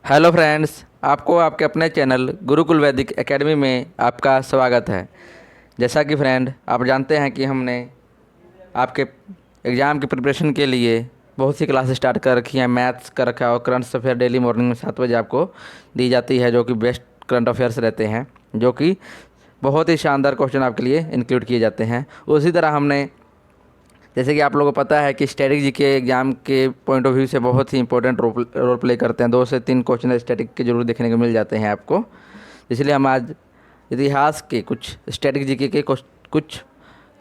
Hello friends, आपको आपके अपने चैनल गुरुकुल वैदिक एकेडमी में आपका स्वागत है। जैसा कि फ्रेंड आप जानते हैं कि हमने आपके एग्ज़ाम की प्रिपरेशन के लिए बहुत सी क्लासेस स्टार्ट कर रखी हैं। मैथ्स कर रखा है और करंट अफेयर डेली मॉर्निंग में 7 बजे आपको दी जाती है, जो कि बेस्ट करंट अफेयर्स रहते हैं, जो कि बहुत ही शानदार क्वेश्चन आपके लिए इंक्लूड किए जाते हैं। उसी तरह हमने, जैसे कि आप लोगों को पता है कि स्टैटिक जीके एग्जाम के पॉइंट ऑफ व्यू से बहुत ही इंपॉर्टेंट रोल प्ले करते हैं। 2 से 3 क्वेश्चन स्टैटिक के जरूर देखने को मिल जाते हैं आपको। इसलिए हम आज इतिहास के कुछ स्टैटिक जीके के कुछ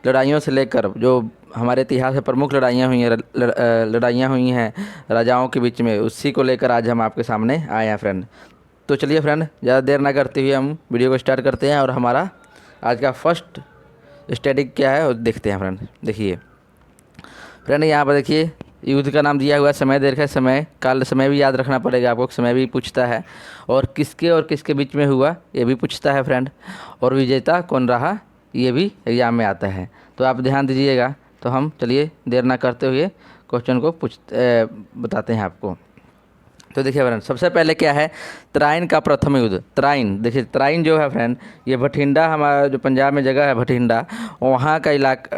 लड़ाइयों से लेकर जो हमारे इतिहास में प्रमुख लड़ाइयाँ हुई हैं राजाओं के बीच में, उसी को लेकर आज हम आपके सामने आए हैं फ्रेंड। तो चलिए फ्रेंड, ज़्यादा देर ना करते हुए हम वीडियो को स्टार्ट करते हैं और हमारा आज का फर्स्ट स्टैटिक क्या है वो देखते हैं फ्रेंड। देखिए फ्रेंड, यहाँ पर देखिए युद्ध का नाम दिया हुआ है समय। देर का समय काल, समय भी याद रखना पड़ेगा आपको, समय भी पूछता है। और किसके बीच में हुआ ये भी पूछता है फ्रेंड। और विजेता कौन रहा ये भी एग्जाम में आता है, तो आप ध्यान दीजिएगा। तो हम चलिए देर ना करते हुए क्वेश्चन को बताते हैं आपको। तो देखिए फ्रेंड, सबसे पहले क्या है, तराइन का प्रथम युद्ध। तराइन, देखिए तराइन जो है फ्रेंड, ये भटिंडा, हमारा जो पंजाब में जगह है भटिंडा, वहाँ का इलाका,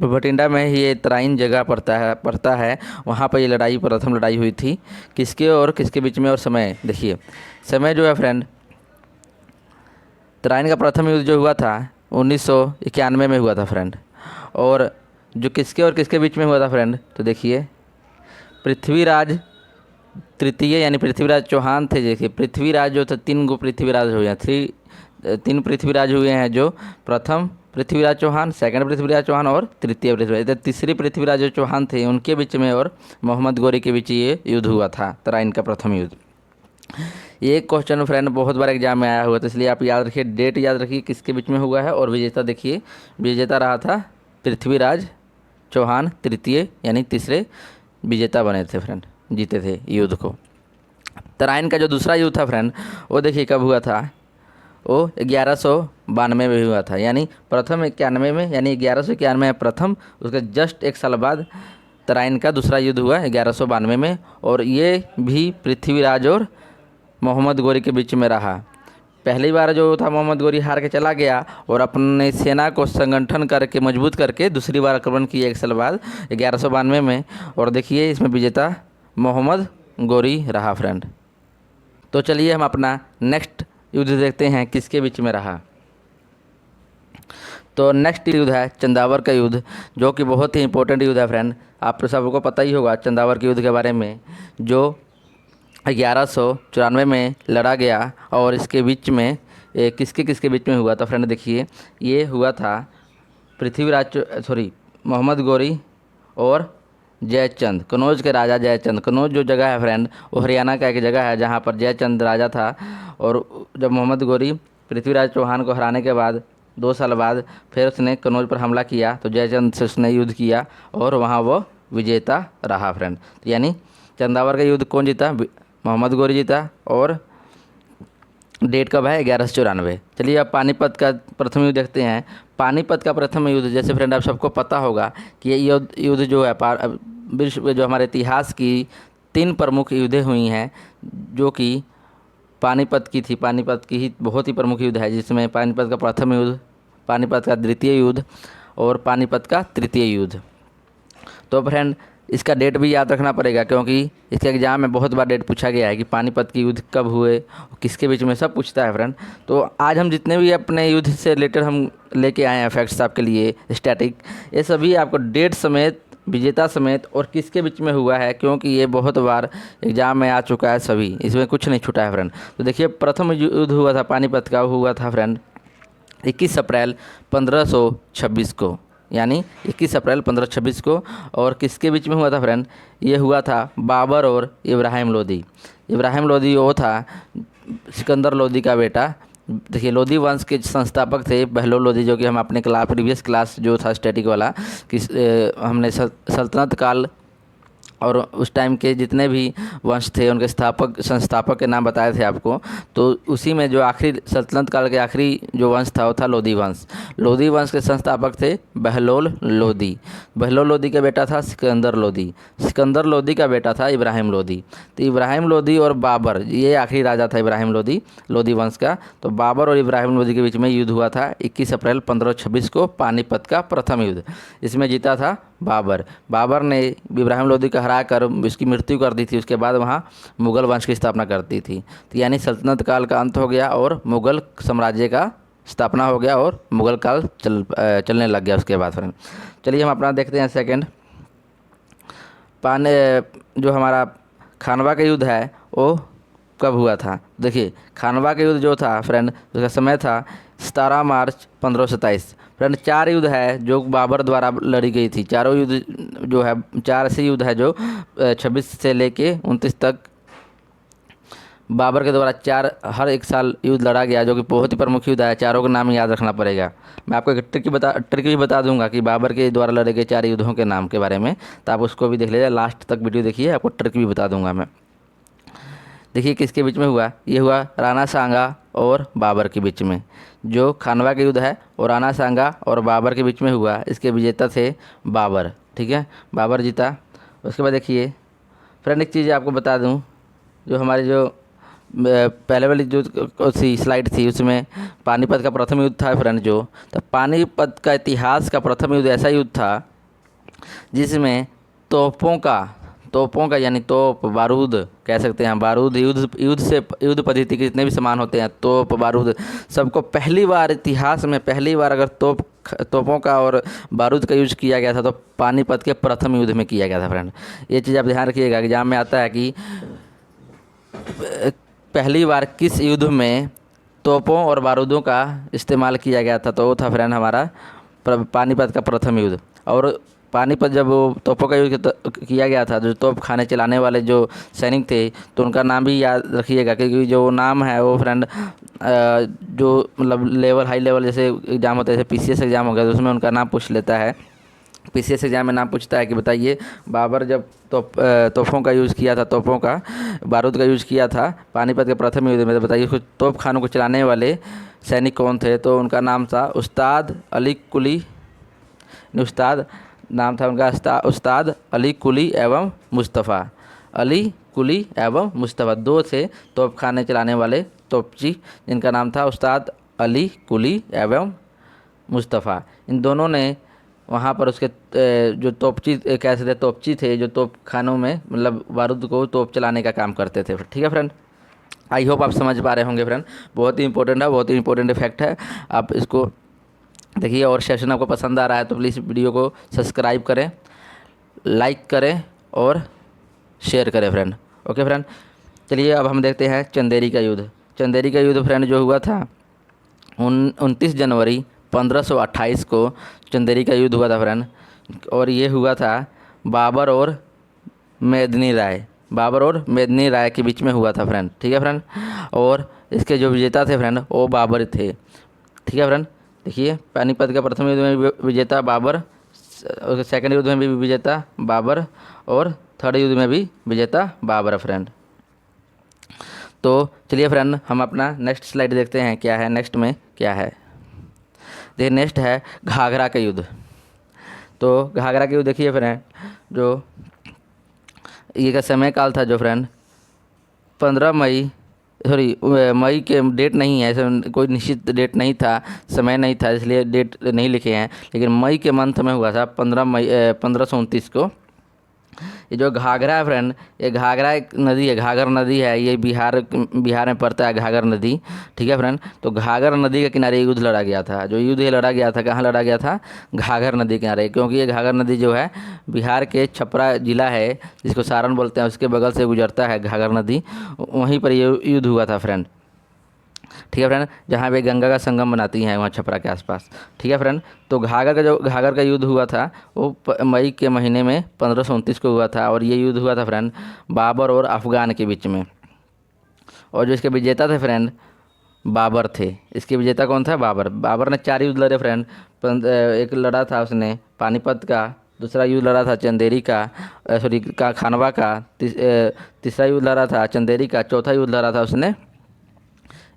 भटिंडा में ही ये तराइन जगह पड़ता है। वहाँ पर ये प्रथम लड़ाई हुई थी। किसके और किसके बीच में, और समय देखिए। समय जो है फ्रेंड, तराइन का प्रथम युद्ध जो हुआ था 1991 में हुआ था फ्रेंड। और जो किसके और किसके बीच में हुआ था फ्रेंड, तो देखिए पृथ्वीराज तृतीय यानी पृथ्वीराज चौहान थे। देखिए पृथ्वीराज जो थे, 3 पृथ्वीराज हुए हैं, 3 पृथ्वीराज हुए हैं। जो प्रथम पृथ्वीराज चौहान, सेकंड पृथ्वीराज चौहान और तृतीय पृथ्वीराज, तीसरी पृथ्वीराज जो चौहान थे उनके बीच में और मोहम्मद गोरी के बीच ये युद्ध हुआ था, तराइन का प्रथम युद्ध। ये क्वेश्चन फ्रेंड बहुत बार एग्जाम में आया हुआ था, इसलिए आप याद रखिए, डेट याद रखिए किसके बीच में हुआ है। और विजेता देखिए, विजेता रहा था पृथ्वीराज चौहान, तृतीय यानी तीसरे विजेता बने थे फ्रेंड, जीते थे युद्ध को। तराइन का जो दूसरा युद्ध था फ्रेंड, वो देखिए कब हुआ था, वो 1192 में हुआ था। यानी प्रथम 91 में, यानी 1191 में प्रथम, उसके जस्ट 1 साल बाद तराइन का दूसरा युद्ध हुआ 1192 में। और ये भी पृथ्वीराज और मोहम्मद गोरी के बीच में रहा। पहली बार जो था मोहम्मद गोरी हार के चला गया और अपने सेना को संगठन करके मजबूत करके दूसरी बार आक्रमण किया 1 साल बाद 1192 में। और देखिए इसमें विजेता मोहम्मद गोरी रहा फ्रेंड। तो चलिए हम अपना नेक्स्ट युद्ध देखते हैं किसके बीच में रहा। तो नेक्स्ट युद्ध है चंदावर का युद्ध, जो कि बहुत ही इंपॉर्टेंट युद्ध है फ्रेंड। आप सबको पता ही होगा चंदावर के युद्ध के बारे में, जो 1194 में लड़ा गया। और इसके बीच में किसके बीच में हुआ था फ्रेंड, देखिए ये हुआ था मोहम्मद गोरी और जयचंद, कनौज के राजा जयचंद। कनौज जो जगह है फ्रेंड, वो हरियाणा का एक जगह है जहाँ पर जयचंद राजा था। और जब मोहम्मद गोरी पृथ्वीराज चौहान को हराने के बाद 2 साल बाद फिर उसने कनौज पर हमला किया, तो जयचंद से उसने युद्ध किया और वहाँ वो विजेता रहा फ्रेंड। यानी चंदावर का युद्ध कौन जीता, मोहम्मद गोरी जीता। और डेट कब है, 1194। चलिए अब पानीपत का प्रथम युद्ध देखते हैं। पानीपत का प्रथम युद्ध, जैसे फ्रेंड आप सबको पता होगा कि ये युद्ध जो है विश्व जो हमारे इतिहास की 3 प्रमुख युद्धें हुई हैं, जो कि पानीपत की थी। पानीपत की ही बहुत ही प्रमुख युद्ध है, जिसमें पानीपत का प्रथम युद्ध, पानीपत का द्वितीय युद्ध और पानीपत का तृतीय युद्ध। तो फ्रेंड इसका डेट भी याद रखना पड़ेगा, क्योंकि इसके एग्जाम में बहुत बार डेट पूछा गया है कि पानीपत की युद्ध कब हुए, किसके बीच में, सब पूछता है फ्रेंड। तो आज हम जितने भी अपने युद्ध से रिलेटेड हम लेके आए हैं फैक्ट्स आपके लिए स्टैटिक, ये सभी आपको डेट समेत, विजेता समेत और किसके बीच में हुआ है, क्योंकि ये बहुत बार एग्जाम में आ चुका है सभी, इसमें कुछ नहीं छूटा है फ्रेंड। तो देखिए प्रथम युद्ध हुआ था पानीपत का, हुआ था फ्रेंड 21 अप्रैल 1526 को, यानी 21 अप्रैल 1526 को। और किसके बीच में हुआ था फ्रेंड, ये हुआ था बाबर और इब्राहिम लोदी। इब्राहिम लोदी वो था सिकंदर लोदी का बेटा। देखिए लोदी वंश के संस्थापक थे बहलोल लोदी, जो कि हम अपने प्रीवियस क्लास जो था स्टैटिक वाला, हमने सल्तनत काल और उस टाइम के जितने भी वंश थे उनके संस्थापक के नाम बताए थे आपको। तो उसी में जो आखिरी सल्तनत काल के आखिरी जो वंश था वो था लोधी वंश। लोधी वंश के संस्थापक थे बहलोल लोधी। बहलोल लोधी का बेटा था सिकंदर लोधी। सिकंदर लोधी का बेटा था इब्राहिम लोधी। तो इब्राहिम लोधी और बाबर, ये आखिरी राजा था इब्राहिम लोधी, लोधी वंश का। तो बाबर और इब्राहिम लोधी के बीच में युद्ध हुआ था 21 अप्रैल 1526 को, पानीपत का प्रथम युद्ध। इसमें जीता था बाबर। बाबर ने इब्राहिम लोधी को हरा कर इसकी मृत्यु कर दी थी। उसके बाद वहाँ मुग़ल वंश की स्थापना कर दी थी। तो यानी सल्तनत काल का अंत हो गया और मुग़ल साम्राज्य का स्थापना हो गया और मुग़ल काल चलने लग गया उसके बाद। फ्रेंड चलिए हम अपना देखते हैं सेकंड। जो हमारा खानवा का युद्ध है वो कब हुआ था। देखिए खानवा का युद्ध जो था फ्रेंड, उसका समय था 17 मार्च 1527। फ्रेंड 4 युद्ध है जो बाबर द्वारा लड़ी गई थी। चारों युद्ध जो है 4 ऐसे युद्ध है जो 26 से लेके 29 तक बाबर के द्वारा 4 हर एक साल युद्ध लड़ा गया, जो कि बहुत ही प्रमुख युद्ध है। चारों का नाम याद रखना पड़ेगा। मैं आपको एक ट्रिक भी बता दूंगा कि बाबर के द्वारा लड़े गए 4 युद्धों के नाम के बारे में, तो आप उसको भी देख लीजिए, लास्ट तक वीडियो देखिए, आपको ट्रिक भी बता दूंगा मैं। देखिए किसके बीच में हुआ, ये हुआ राणा सांगा और बाबर के बीच में। जो खानवा का युद्ध है वो राणा सांगा और बाबर के बीच में हुआ। इसके विजेता थे बाबर, ठीक है, बाबर जीता। उसके बाद देखिए फ्रेंड एक चीज़ आपको बता दूं, जो हमारी जो पहले वाली जो सी स्लाइड थी उसमें पानीपत का प्रथम युद्ध था फ्रेंड। जो तो पानीपत का इतिहास का प्रथम युद्ध ऐसा युद्ध था जिसमें तोपों का यानी तोप बारूद कह सकते हैं, बारूद युद्ध पद्धति के जितने भी सामान होते हैं, तोप बारूद, सबको पहली बार इतिहास में अगर तोपों का और बारूद का यूज किया गया था तो पानीपत के प्रथम युद्ध में किया गया था फ्रेंड। ये चीज़ आप ध्यान रखिएगा। एग्जाम में आता है कि पहली बार किस युद्ध में तोपों और बारूदों का इस्तेमाल किया गया था, तो वो था फ्रेंड हमारा पानीपत का प्रथम युद्ध। और पानीपत जब वो तोपों का युद्ध किया गया था, जो तोप खाने चलाने वाले जो सैनिक थे, तो उनका नाम भी याद रखिएगा, क्योंकि जो नाम है वो फ्रेंड जो मतलब हाई लेवल जैसे एग्ज़ाम होता है, जैसे PCS एग्ज़ाम हो गया तो उसमें उनका नाम पूछ लेता है। PCS एग्जाम में नाम पूछता है कि बताइए बाबर जब तोपों का यूज़ किया था, तोपों का बारूद का यूज़ किया था पानीपत के प्रथम युद्ध में, तो बताइए कुछ तोप खानों को चलाने वाले सैनिक कौन थे। तो उनका नाम था उस्ताद अली कुली। नाम था उनका उस्ताद अली कुली एवं मुस्तफ़ा। अली कुली एवं मुस्तफ़ा 2 थे तोप खाने चलाने वाले तोपची, जिनका नाम था उस्ताद अली कुली एवं मुस्तफ़ा। इन दोनों ने वहाँ पर उसके जो तोपची थे, जो तोप खानों में मतलब बारूद को तोप चलाने का काम करते थे। ठीक है फ्रेंड, आई होप आप समझ पा रहे होंगे फ्रेंड। बहुत ही इंपॉर्टेंट है, बहुत ही इंपॉर्टेंट फैक्ट है, आप इसको देखिए। और सेशन आपको पसंद आ रहा है तो प्लीज़ वीडियो को सब्सक्राइब करें, लाइक करें और शेयर करें फ्रेंड। ओके फ्रेंड, चलिए अब हम देखते हैं चंदेरी का युद्ध। चंदेरी का युद्ध फ्रेंड जो हुआ था 29 जनवरी 1528 को चंदेरी का युद्ध हुआ था फ्रेंड। और ये हुआ था बाबर और मेदिनी राय के बीच में हुआ था फ्रेंड। ठीक है फ्रेंड, और इसके जो विजेता थे फ्रेंड वो बाबर थे। ठीक है फ्रेंड, देखिए पानीपत का प्रथम युद्ध में विजेता बाबर, सेकंड युद्ध में भी विजेता बाबर और थर्ड युद्ध में भी विजेता बाबर फ्रेंड। तो चलिए फ्रेंड हम अपना नेक्स्ट स्लाइड देखते हैं क्या है, नेक्स्ट में क्या है। देखिए नेक्स्ट है घाघरा का युद्ध। तो घाघरा का युद्ध देखिए फ्रेंड, जो ये का समय काल था जो फ्रेंड 15 मई के डेट नहीं है, ऐसा कोई निश्चित डेट नहीं था, समय नहीं था, इसलिए डेट नहीं लिखे हैं, लेकिन मई के मंथ में हुआ था 15 मई 1529 को। ये जो घाघरा है फ्रेंड, ये घाघरा एक नदी है, घाघर नदी है, ये बिहार में पड़ता है घाघर नदी। ठीक है फ्रेंड, तो घाघर नदी के किनारे युद्ध लड़ा गया था। जो युद्ध ये लड़ा गया था, कहाँ लड़ा गया था, घाघर नदी के किनारे, क्योंकि ये घाघर नदी जो है बिहार के छपरा जिला है जिसको सारण बोलते हैं, उसके बगल से गुजरता है घाघर नदी, वहीं पर ये युद्ध हुआ था फ्रेंड। ठीक है फ्रेंड, जहाँ पे गंगा का संगम बनाती हैं वहाँ छपरा के आसपास। ठीक है फ्रेंड, तो घाघर का युद्ध हुआ था वो मई के महीने में 1529 को हुआ था। और ये युद्ध हुआ था फ्रेंड बाबर और अफ़गान के बीच में। और जो इसके विजेता थे फ्रेंड बाबर थे। इसके विजेता कौन था, बाबर ने 4 युद्ध लड़े फ्रेंड। एक लड़ा था उसने पानीपत का, दूसरा युद्ध लड़ा था चंदेरी का, सॉरी का खानवा का, तीसरा युद्ध लड़ा था चंदेरी का, चौथा युद्ध लड़ा था उसने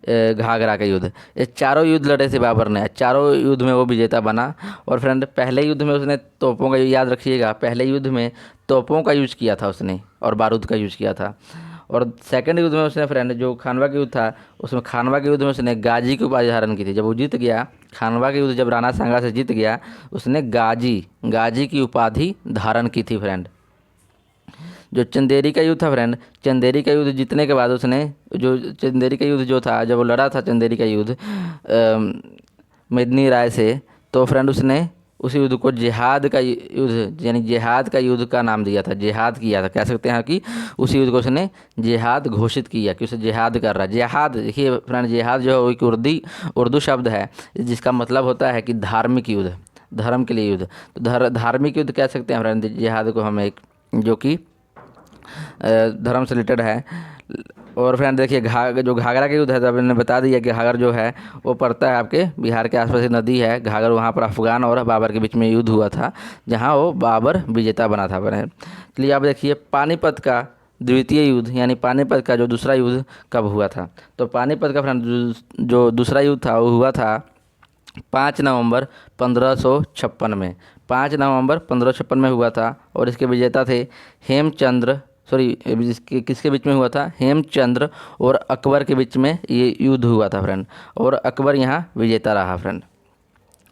घाघरा का युद्ध। ये चारों युद्ध लड़े थे बाबर ने, चारों युद्ध में वो विजेता बना। और फ्रेंड पहले युद्ध में उसने तोपों का, याद रखिएगा, पहले युद्ध में तोपों का यूज़ किया था उसने और बारूद का यूज़ किया था। और सेकंड युद्ध में उसने फ्रेंड जो खानवा का युद्ध था, उसमें खानवा के युद्ध में उसने गाजी की उपाधि धारण की थी। जब वो जीत गया खानवा के युद्ध, जब राणा सांगा से जीत गया, उसने गाजी की उपाधि धारण की थी फ्रेंड। जो चंदेरी का युद्ध था फ्रेंड, चंदेरी का युद्ध जीतने के बाद उसने, जो चंदेरी का युद्ध जो था, जब वो लड़ा था चंदेरी का युद्ध मेदिनी राय से, तो फ्रेंड उसने उस युद्ध को जिहाद का युद्ध, यानी जिहाद का युद्ध का नाम दिया था, जिहाद किया था। कह सकते हैं कि उस युद्ध को उसने जिहाद घोषित किया कि उसे जिहाद कर रहा है। जिहाद देखिए फ्रेंड, जिहाद जो है एक उर्दू शब्द है जिसका मतलब होता है कि धार्मिक युद्ध, धर्म के लिए युद्ध। तो धार्मिक युद्ध कह सकते हैं फ्रेंड जिहाद को हम, एक जो कि धर्म से रिलेटेड है। और फ्रेंड देखिए जो घाघरा का युद्ध है, तो मैंने बता दिया कि घाघर जो है वो पड़ता है आपके बिहार के आसपास एक नदी है घाघर, वहाँ पर अफगान और बाबर के बीच में युद्ध हुआ था, जहाँ वो बाबर विजेता बना था फ्रेंड। चलिए आप देखिए पानीपत का द्वितीय युद्ध, यानी पानीपत का जो दूसरा युद्ध कब हुआ था। तो पानीपत का फ्रेंड जो दूसरा युद्ध था वो हुआ था 5 नवंबर 1556 में, 5 नवंबर 1556 में हुआ था। और इसके विजेता थे हेमचंद्र, सॉरी किसके बीच में हुआ था, हेमचंद्र और अकबर के बीच में ये युद्ध हुआ था फ्रेंड, और अकबर यहाँ विजेता रहा फ्रेंड।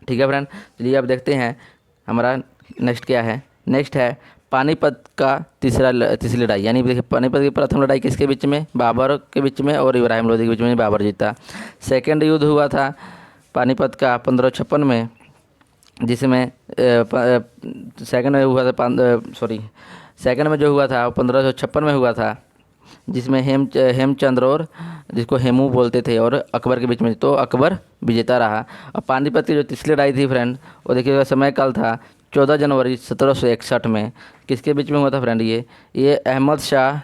ठीक है फ्रेंड, चलिए अब देखते हैं हमारा नेक्स्ट क्या है। नेक्स्ट है पानीपत का तीसरी लड़ाई, यानी देखिए पानीपत की प्रथम लड़ाई किसके बीच में, बाबर के बीच में और इब्राहिम लोदी के बीच में, बाबर जीता। सेकेंड युद्ध हुआ था पानीपत का 1556 में, जिसमें सेकंड में हुआ था सेकंड में जो हुआ था 1556 में हुआ था, जिसमें हेमचंद्र और जिसको हेमू बोलते थे और अकबर के बीच में, तो अकबर विजेता रहा। और पानीपत की जो तीसरी लड़ाई थी फ्रेंड, वो देखिएगा समय काल था 14 जनवरी 1761 में। किसके बीच में हुआ था फ्रेंड, ये अहमद शाह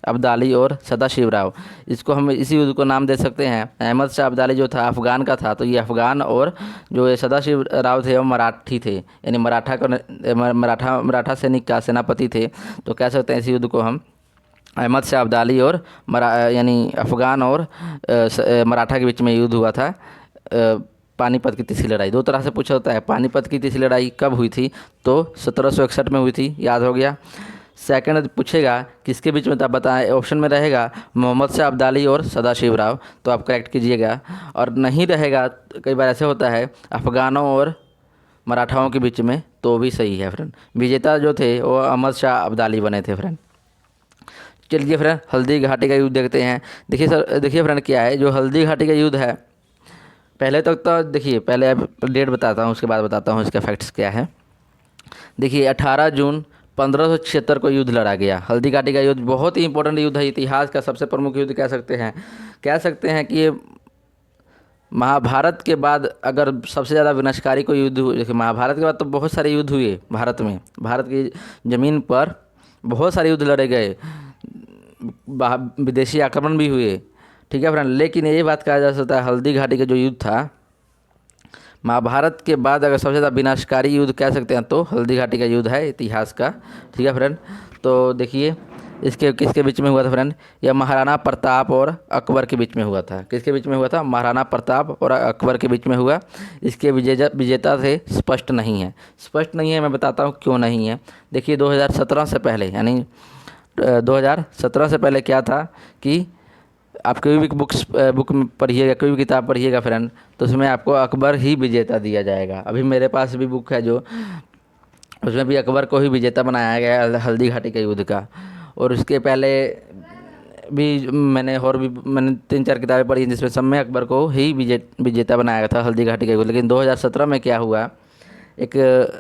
अब्दाली और सदाशिवराव, इसको हम इसी युद्ध को नाम दे सकते हैं। अहमद शाह अब्दाली जो था अफ़गान का था, तो ये अफ़गान, और जो ये सदाशिवराव थे वो मराठी थे, यानी मराठा सैनिक का सेनापति थे। तो कह सकते हैं इस युद्ध को हम अहमद शाह अब्दाली और यानी अफ़गान और मराठा के बीच में युद्ध हुआ था। पानीपत की तीसरी लड़ाई दो तरह से पूछा होता है। पानीपत की तीसरी लड़ाई कब हुई थी, तो 1761 में हुई थी, याद हो गया। सेकंड पूछेगा किसके बीच में था, बताएं, ऑप्शन में रहेगा मोहम्मद शाह अब्दाली और सदाशिवराव, तो आप करेक्ट कीजिएगा। और नहीं रहेगा, कई बार ऐसे होता है अफ़गानों और मराठाओं के बीच में, तो भी सही है फ्रेंड। विजेता जो थे वो अहमद शाह अब्दाली बने थे फ्रेंड। चलिए फ्रेंड हल्दी घाटी का युद्ध देखते हैं। देखिए फ्रेंड क्या है जो हल्दी घाटी का युद्ध है। पहले तक तो देखिए, पहले डेट बताता हूँ, उसके बाद बताता हूँ इसके फैक्ट्स क्या है। देखिए 18 जून 1576 को युद्ध लड़ा गया। हल्दी घाटी का युद्ध बहुत ही इंपॉर्टेंट युद्ध है, इतिहास का सबसे प्रमुख युद्ध कह सकते हैं कि ये महाभारत के बाद अगर सबसे ज़्यादा विनाशकारी कोई युद्ध हुआ। देखिए महाभारत के बाद तो बहुत सारे युद्ध हुए भारत में, भारत की ज़मीन पर बहुत सारे युद्ध लड़े गए, विदेशी आक्रमण भी हुए, ठीक है फ्रेंड। लेकिन ये बात कहा जा सकता है हल्दी घाटी का जो युद्ध था महाभारत के बाद अगर सबसे ज़्यादा विनाशकारी युद्ध कह सकते हैं तो हल्दी घाटी का युद्ध है इतिहास का, ठीक है फ्रेंड। तो देखिए इसके किसके बीच में हुआ था फ्रेंड, यह महाराणा प्रताप और अकबर के बीच में हुआ था। किसके बीच में हुआ था, महाराणा प्रताप और अकबर के बीच में हुआ। इसके विजेता से स्पष्ट नहीं है, मैं बताता हूँ क्यों नहीं है। देखिए 2017 से पहले, यानी 2017 से पहले क्या था कि आप कोई भी बुक पढ़िएगा, कोई भी किताब पढ़िएगा फ्रेंड, तो उसमें आपको अकबर ही विजेता दिया जाएगा। अभी मेरे पास भी बुक है जो, उसमें भी अकबर को ही विजेता बनाया गया है हल्दी घाटी के युद्ध का। और उसके पहले भी मैंने 3-4 किताबें पढ़ी जिसमें सब में अकबर को ही विजेता बनाया गया था हल्दी घाटी का युद्ध। लेकिन 2017 में क्या हुआ, एक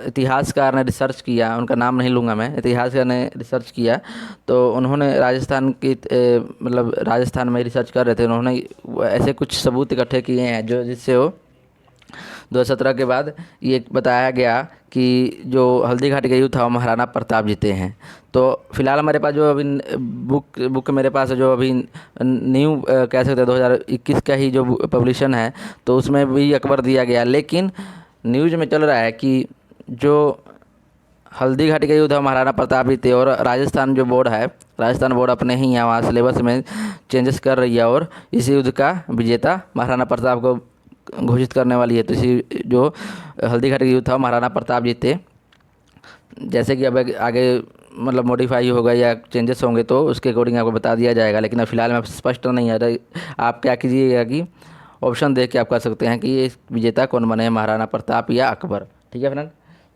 इतिहासकार ने रिसर्च किया, उनका नाम नहीं लूँगा मैं, इतिहासकार ने रिसर्च किया, तो उन्होंने राजस्थान में रिसर्च कर रहे थे, उन्होंने ऐसे कुछ सबूत इकट्ठे किए हैं जो जिससे वो 2017 के बाद ये बताया गया कि जो हल्दी घाटी का युद्ध था वो महाराणा प्रताप जीते हैं। तो फिलहाल हमारे पास जो अभी बुक मेरे पास है, जो अभी न्यू कह सकते हैं 2021 का ही जो पब्लिशन है, तो उसमें भी अकबर दिया गया। लेकिन न्यूज़ में चल रहा है कि जो हल्दी घाटी का युद्ध महाराणा प्रताप जीते। और राजस्थान जो बोर्ड है, राजस्थान बोर्ड अपने ही यहाँ सिलेबस में चेंजेस कर रही है और इस युद्ध का विजेता महाराणा प्रताप को घोषित करने वाली है। तो इसी जो हल्दी घाटी का युद्ध था महाराणा प्रताप जीते। जैसे कि अब आगे मतलब मॉडिफाई होगा या चेंजेस होंगे तो उसके अकॉर्डिंग आपको बता दिया जाएगा, लेकिन अब फिलहाल में स्पष्ट नहीं है। आप क्या कीजिएगा कि ऑप्शन देख के आप कर सकते हैं कि ये विजेता कौन बने, महाराणा प्रताप या अकबर। ठीक है फ्रेंड,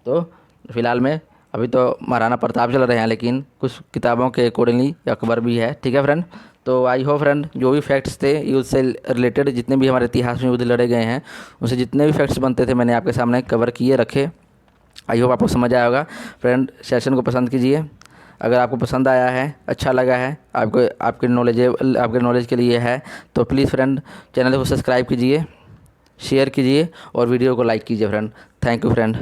तो फिलहाल में अभी तो महाराणा प्रताप चल रहे हैं, लेकिन कुछ किताबों के अकॉर्डिंगली अकबर भी है। ठीक है फ्रेंड, तो आई होप फ्रेंड जो भी फैक्ट्स थे युद्ध से रिलेटेड, जितने भी हमारे इतिहास में युद्ध लड़े गए हैं उनसे जितने भी फैक्ट्स बनते थे मैंने आपके सामने कवर किए रखे। आई होप आपको समझ आया होगा। फ्रेंड सेशन को पसंद कीजिए, अगर आपको पसंद आया है, अच्छा लगा है, आपको आपके नॉलेज के लिए है तो प्लीज़ फ्रेंड चैनल को सब्सक्राइब कीजिए, शेयर कीजिए और वीडियो को लाइक कीजिए फ्रेंड। Thank you friend.